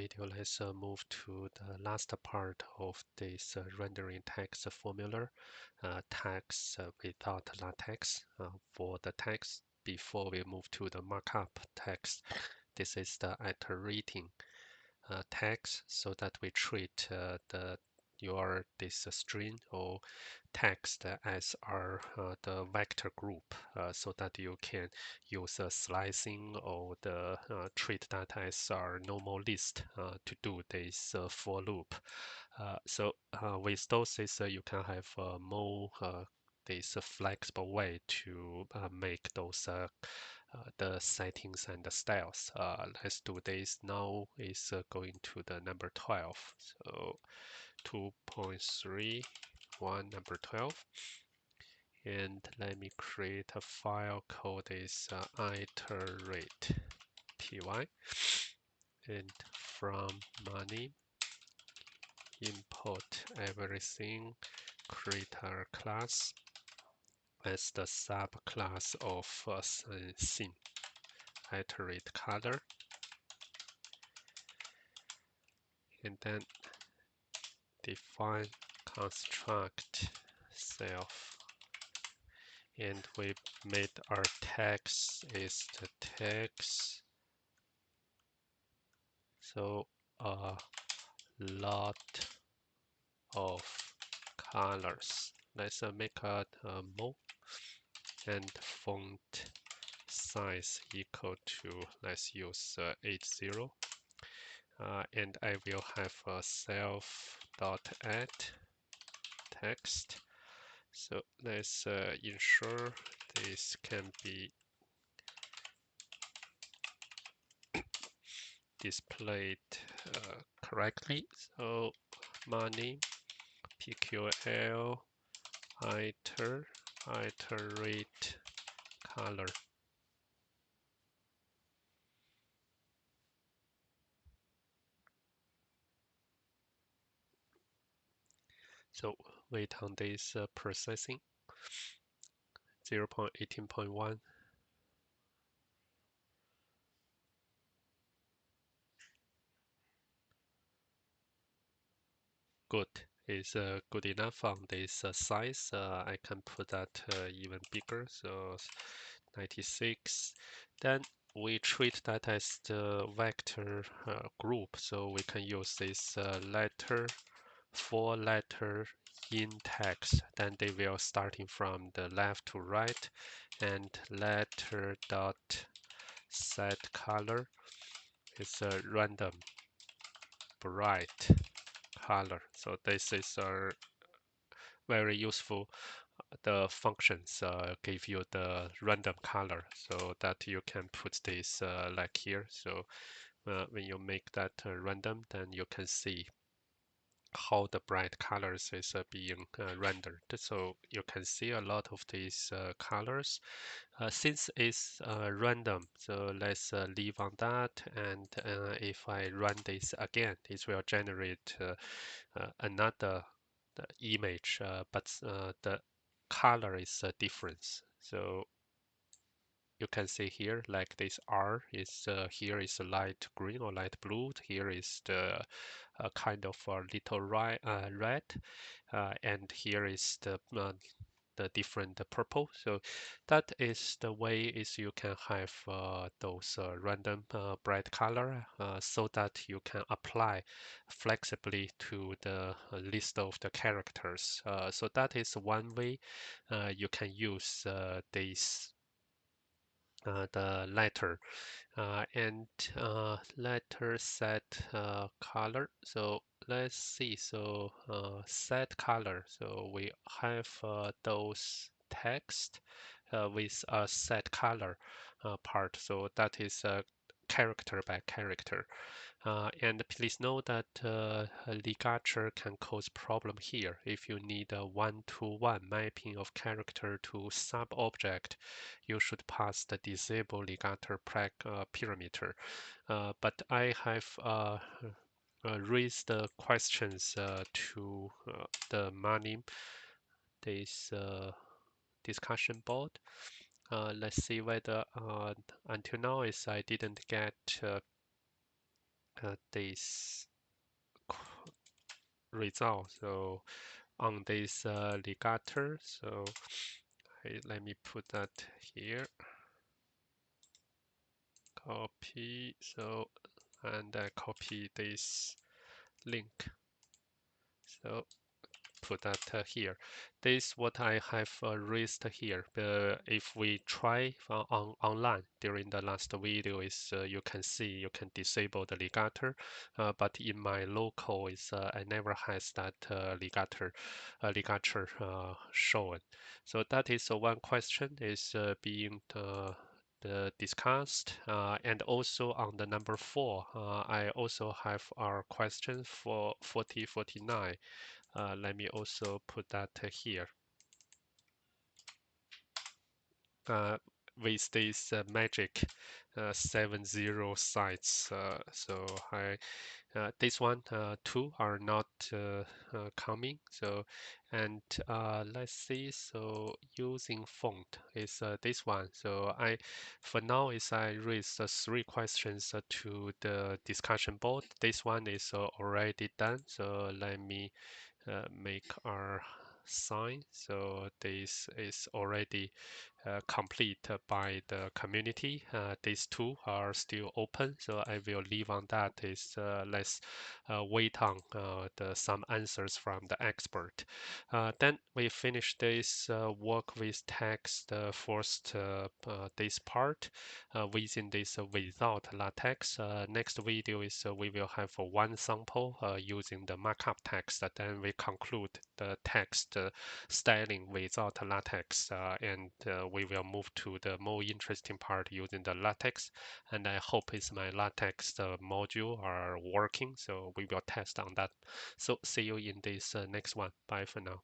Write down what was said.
video, let's move to the last part of this rendering text formula, text without LaTeX. For the text, before we move to the markup text, this is the iterating text, so that we treat this string or text as the vector group, so that you can use slicing or treat that as our normal list to do this for loop. With those, you can have more this flexible way to make those the settings and the styles. Let's do this now. Is going to the number 12. So 2.3, number 12. And let me create a file called this iterate py. And from Manim, import everything, create a class as the subclass of scene. Iterate color, and then define construct self, and we made our text is the text, so a lot of colors. Let's make a more, and font size equal to, let's use 80. And I will have a self.add text. So let's ensure this can be displayed correctly. So Manim pql iterate color. So wait on this processing. 0.18.1. Good. Is good enough on this size. I can put that even bigger, so 96. Then we treat that as the vector group, so we can use this letter, 4 letter in text. Then they will starting from the left to right, and letter dot set color is a random bright color. So this is very useful. The functions give you the random color, so that you can put this like here. So when you make that random, then you can see how the bright colors is being rendered. So you can see a lot of these colors. Since it's random, so let's leave on that. And if I run this again, it will generate another image, but the color is a difference. So you can see here, like this R is here is light green or light blue. Here is the kind of little red, and here is the different purple. So that is the way is you can have those random bright color, so that you can apply flexibly to the list of the characters. So that is one way you can use this the letter and letter set color. So let's see. So set color. So we have those text with a set color part. So that is character by character. And please note that ligature can cause problem here. If you need a one-to-one mapping of character to sub-object, you should pass the disable ligature parameter. But I have raised the questions to the Manim, this discussion board. Let's see whether until now is I didn't get this result. So on this ligator, so let me put that here. Copy. So and I copy this link. So put that here. This is what I have raised here. If we try online during the last video, is you can see you can disable the ligator, but in my local is I never has that ligature shown. So that is one question is being discussed, and also on the number 4, I also have our question for 4049. Let me also put that here. With this magic 70 sites, so this one, 2 are not coming. So, and let's see. So using font is this one. So for now, is I raised 3 questions to the discussion board. This one is already done. So let me make our sign. So this is already complete by the community. These 2 are still open, so I will leave on that. Let's wait on some answers from the expert. Then we finish this work with text first this part within this without LaTeX. Next video is we will have one sample using the markup text. Then we conclude the text styling without LaTeX, and we will move to the more interesting part using the LaTeX. And I hope is my LaTeX module are working, so we will test on that. So see you in this next one. Bye for now.